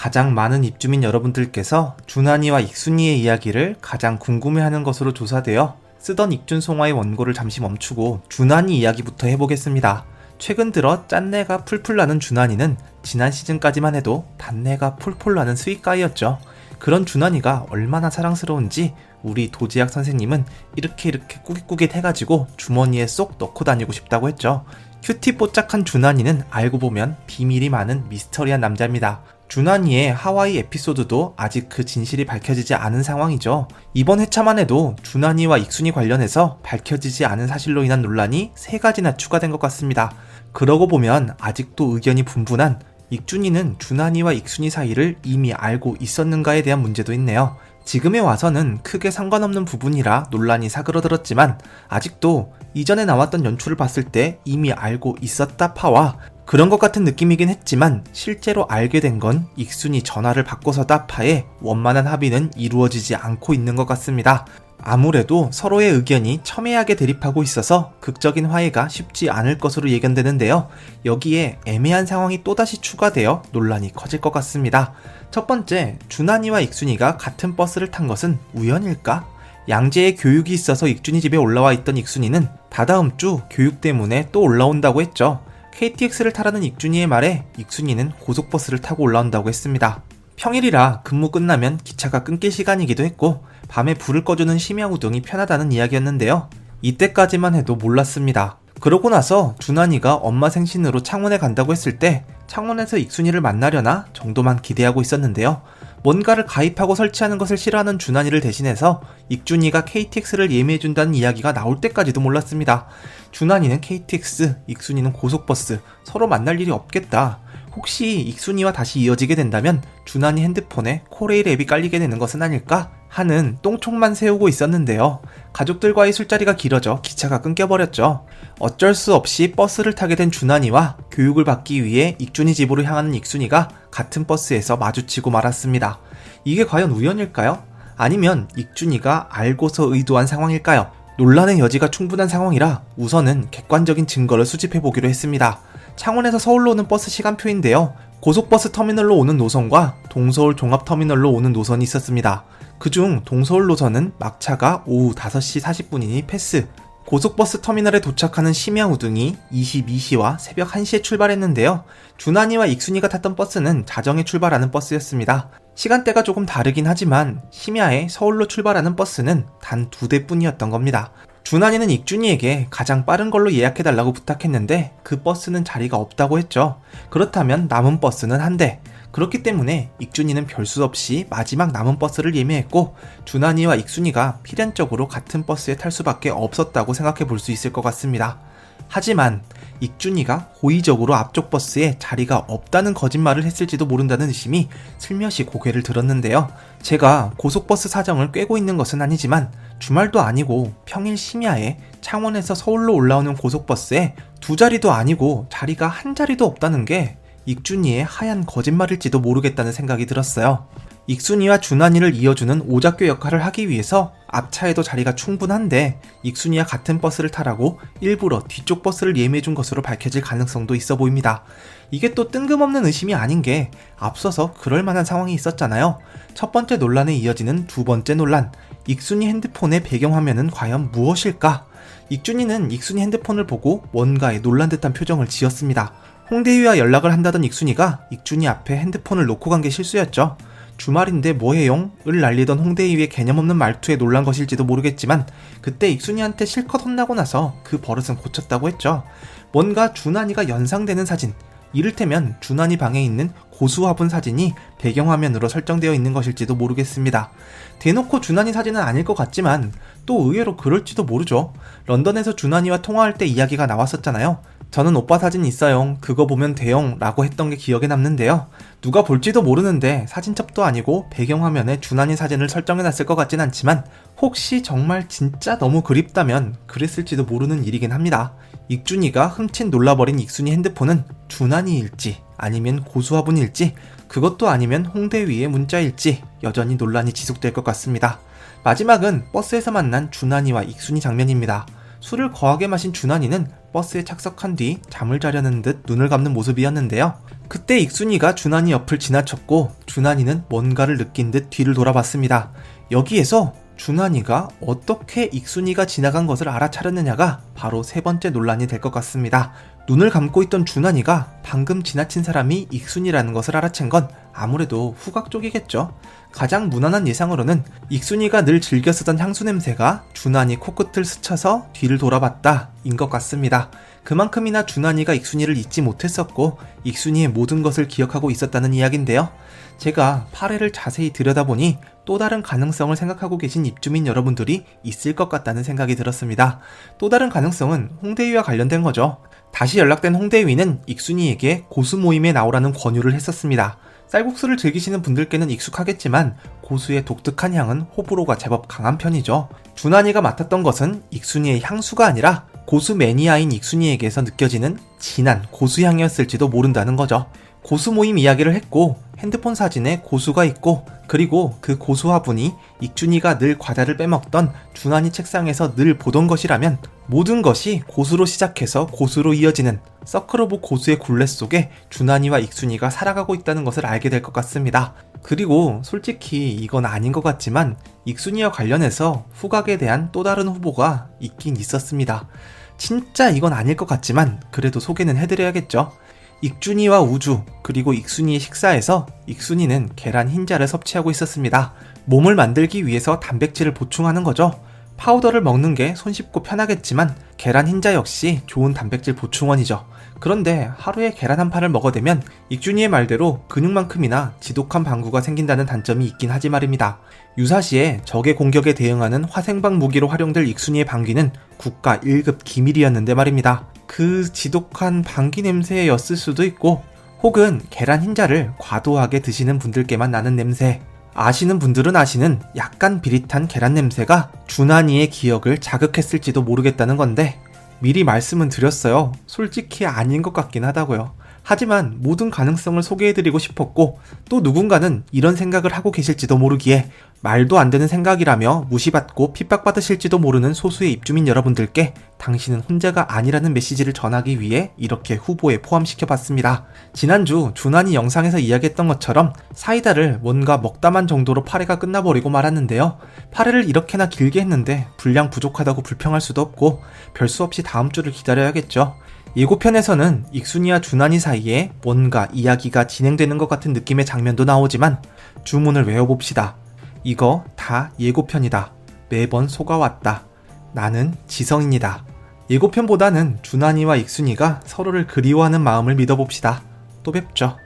가장 많은 입주민 여러분들께서 준하니와 익순이의 이야기를 가장 궁금해하는 것으로 조사되어 쓰던 익준송화의 원고를 잠시 멈추고 준하니 이야기부터 해보겠습니다. 최근 들어 짠내가 풀풀 나는 준하니는 지난 시즌까지만 해도 단내가 폴폴 나는 스윗가이였죠. 그런 준하니가 얼마나 사랑스러운지 우리 도지학 선생님은 이렇게 꾸깃꾸깃 해가지고 주머니에 쏙 넣고 다니고 싶다고 했죠. 큐티 뽀짝한 준하니는 알고 보면 비밀이 많은 미스터리한 남자입니다. 준하니의 하와이 에피소드도 아직 그 진실이 밝혀지지 않은 상황이죠. 이번 회차만 해도 준하니와 익순이 관련해서 밝혀지지 않은 사실로 인한 논란이 3가지나 추가된 것 같습니다. 그러고 보면 아직도 의견이 분분한 익준이는 준하니와 익순이 사이를 이미 알고 있었는가에 대한 문제도 있네요. 지금에 와서는 크게 상관없는 부분이라 논란이 사그러들었지만 아직도 이전에 나왔던 연출을 봤을 때 이미 알고 있었다 파와 그런 것 같은 느낌이긴 했지만 실제로 알게 된 건 익순이 전화를 받고서다 파에 원만한 합의는 이루어지지 않고 있는 것 같습니다. 아무래도 서로의 의견이 첨예하게 대립하고 있어서 극적인 화해가 쉽지 않을 것으로 예견되는데요. 여기에 애매한 상황이 또다시 추가되어 논란이 커질 것 같습니다. 첫 번째, 준하니와 익순이가 같은 버스를 탄 것은 우연일까? 양재에 교육이 있어서 익준이 집에 올라와 있던 익순이는 다다음 주 교육 때문에 또 올라온다고 했죠. KTX를 타라는 익준이의 말에 익순이는 고속버스를 타고 올라온다고 했습니다. 평일이라 근무 끝나면 기차가 끊길 시간이기도 했고 밤에 불을 꺼주는 심야우동이 편하다는 이야기였는데요. 이때까지만 해도 몰랐습니다. 그러고 나서 준하니가 엄마 생신으로 창원에 간다고 했을 때 창원에서 익순이를 만나려나 정도만 기대하고 있었는데요. 뭔가를 가입하고 설치하는 것을 싫어하는 준하니를 대신해서 익준이가 KTX를 예매해준다는 이야기가 나올 때까지도 몰랐습니다. 준하니는 KTX, 익순이는 고속버스, 서로 만날 일이 없겠다. 혹시 익순이와 다시 이어지게 된다면 준하니 핸드폰에 코레일 앱이 깔리게 되는 것은 아닐까 하는 똥총만 세우고 있었는데요. 가족들과의 술자리가 길어져 기차가 끊겨버렸죠. 어쩔 수 없이 버스를 타게 된 준하니와 교육을 받기 위해 익준이 집으로 향하는 익순이가 같은 버스에서 마주치고 말았습니다. 이게 과연 우연일까요? 아니면 익준이가 알고서 의도한 상황일까요? 논란의 여지가 충분한 상황이라 우선은 객관적인 증거를 수집해보기로 했습니다. 창원에서 서울로 오는 버스 시간표인데요. 고속버스 터미널로 오는 노선과 동서울 종합터미널로 오는 노선이 있었습니다. 그중 동서울 노선은 막차가 오후 5시 40분이니 패스, 고속버스 터미널에 도착하는 심야우등이 22시와 새벽 1시에 출발했는데요. 준하니와 익순이가 탔던 버스는 자정에 출발하는 버스였습니다. 시간대가 조금 다르긴 하지만 심야에 서울로 출발하는 버스는 단 2대뿐이었던 겁니다. 준하니는 익준이에게 가장 빠른 걸로 예약해달라고 부탁했는데 그 버스는 자리가 없다고 했죠. 그렇다면 남은 버스는 1대. 그렇기 때문에 익준이는 별수 없이 마지막 남은 버스를 예매했고 준하니와 익순이가 필연적으로 같은 버스에 탈 수밖에 없었다고 생각해 볼 수 있을 것 같습니다. 하지만 익준이가 고의적으로 앞쪽 버스에 자리가 없다는 거짓말을 했을지도 모른다는 의심이 슬며시 고개를 들었는데요. 제가 고속버스 사정을 꿰고 있는 것은 아니지만 주말도 아니고 평일 심야에 창원에서 서울로 올라오는 고속버스에 2자리도 아니고 자리가 1자리도 없다는 게 익준이의 하얀 거짓말일지도 모르겠다는 생각이 들었어요. 익순이와 준하니를 이어주는 오작교 역할을 하기 위해서 앞차에도 자리가 충분한데 익순이와 같은 버스를 타라고 일부러 뒤쪽 버스를 예매해준 것으로 밝혀질 가능성도 있어 보입니다. 이게 또 뜬금없는 의심이 아닌 게 앞서서 그럴 만한 상황이 있었잖아요. 첫 번째 논란에 이어지는 두 번째 논란, 익순이 핸드폰의 배경화면은 과연 무엇일까? 익준이는 익순이 핸드폰을 보고 뭔가에 놀란 듯한 표정을 지었습니다. 홍대휘와 연락을 한다던 익순이가 익준이 앞에 핸드폰을 놓고 간 게 실수였죠. 주말인데 뭐해용? 을 날리던 홍대휘의 개념 없는 말투에 놀란 것일지도 모르겠지만 그때 익순이한테 실컷 혼나고 나서 그 버릇은 고쳤다고 했죠. 뭔가 준하니가 연상되는 사진, 이를테면 준하니 방에 있는 고수화분 사진이 배경화면으로 설정되어 있는 것일지도 모르겠습니다. 대놓고 준하니 사진은 아닐 것 같지만 또 의외로 그럴지도 모르죠. 런던에서 준하니와 통화할 때 이야기가 나왔었잖아요. 저는 오빠 사진 있어요. 그거 보면 돼요. 라고 했던 게 기억에 남는데요. 누가 볼지도 모르는데 사진첩도 아니고 배경화면에 준하니 사진을 설정해놨을 것 같진 않지만 혹시 정말 진짜 너무 그립다면 그랬을지도 모르는 일이긴 합니다. 익준이가 흠칫 놀라버린 익순이 핸드폰은 준하니일지 아니면 고수화분일지 그것도 아니면 홍대휘의 문자일지 여전히 논란이 지속될 것 같습니다. 마지막은 버스에서 만난 준하니와 익순이 장면입니다. 술을 거하게 마신 준하니는 버스에 착석한 뒤 잠을 자려는 듯 눈을 감는 모습이었는데요. 그때 익순이가 준환이 옆을 지나쳤고 준환이는 뭔가를 느낀 듯 뒤를 돌아봤습니다. 여기에서 준환이가 어떻게 익순이가 지나간 것을 알아차렸느냐가 바로 세 번째 논란이 될 것 같습니다. 눈을 감고 있던 준환이가 방금 지나친 사람이 익순이라는 것을 알아챈 건 아무래도 후각 쪽이겠죠. 가장 무난한 예상으로는 익순이가 늘 즐겨 쓰던 향수 냄새가 준환이 코끝을 스쳐서 뒤를 돌아봤다 인 것 같습니다. 그만큼이나 준환이가 익순이를 잊지 못했었고 익순이의 모든 것을 기억하고 있었다는 이야기인데요. 제가 파레를 자세히 들여다보니 또 다른 가능성을 생각하고 계신 입주민 여러분들이 있을 것 같다는 생각이 들었습니다. 또 다른 가능성은 홍대위와 관련된 거죠. 다시 연락된 홍대위는 익순이에게 고수 모임에 나오라는 권유를 했었습니다. 쌀국수를 즐기시는 분들께는 익숙하겠지만 고수의 독특한 향은 호불호가 제법 강한 편이죠. 준환이가 맡았던 것은 익순이의 향수가 아니라 고수 매니아인 익순이에게서 느껴지는 진한 고수향이었을지도 모른다는 거죠. 고수 모임 이야기를 했고 핸드폰 사진에 고수가 있고 그리고 그 고수화분이 익준이가 늘 과자를 빼먹던 준환이 책상에서 늘 보던 것이라면 모든 것이 고수로 시작해서 고수로 이어지는 서클 오브 고수의 굴레 속에 준환이와 익순이가 살아가고 있다는 것을 알게 될 것 같습니다. 그리고 솔직히 이건 아닌 것 같지만 익순이와 관련해서 후각에 대한 또 다른 후보가 있긴 있었습니다. 진짜 이건 아닐 것 같지만 그래도 소개는 해드려야겠죠. 익준이와 우주 그리고 익순이의 식사에서 익순이는 계란 흰자를 섭취하고 있었습니다. 몸을 만들기 위해서 단백질을 보충하는 거죠. 파우더를 먹는 게 손쉽고 편하겠지만 계란 흰자 역시 좋은 단백질 보충원이죠. 그런데 하루에 계란 한 판을 먹어대면 익준이의 말대로 근육만큼이나 지독한 방구가 생긴다는 단점이 있긴 하지 말입니다. 유사시에 적의 공격에 대응하는 화생방 무기로 활용될 익순이의 방귀는 국가 1급 기밀이었는데 말입니다. 그 지독한 방귀 냄새였을 수도 있고 혹은 계란 흰자를 과도하게 드시는 분들께만 나는 냄새, 아시는 분들은 아시는 약간 비릿한 계란 냄새가 준환이의 기억을 자극했을지도 모르겠다는 건데 미리 말씀은 드렸어요. 솔직히 아닌 것 같긴 하다고요. 하지만 모든 가능성을 소개해드리고 싶었고 또 누군가는 이런 생각을 하고 계실지도 모르기에 말도 안 되는 생각이라며 무시받고 핍박받으실지도 모르는 소수의 입주민 여러분들께 당신은 혼자가 아니라는 메시지를 전하기 위해 이렇게 후보에 포함시켜봤습니다. 지난주 준환이 영상에서 이야기했던 것처럼 사이다를 뭔가 먹다만 정도로 파레가 끝나버리고 말았는데요. 파레를 이렇게나 길게 했는데 분량 부족하다고 불평할 수도 없고 별 수 없이 다음 주를 기다려야겠죠. 예고편에서는 익순이와 준환이 사이에 뭔가 이야기가 진행되는 것 같은 느낌의 장면도 나오지만 주문을 외워봅시다. 이거 다 예고편이다. 매번 속아왔다. 나는 지성입니다. 예고편보다는 준환이와 익순이가 서로를 그리워하는 마음을 믿어봅시다. 또 뵙죠.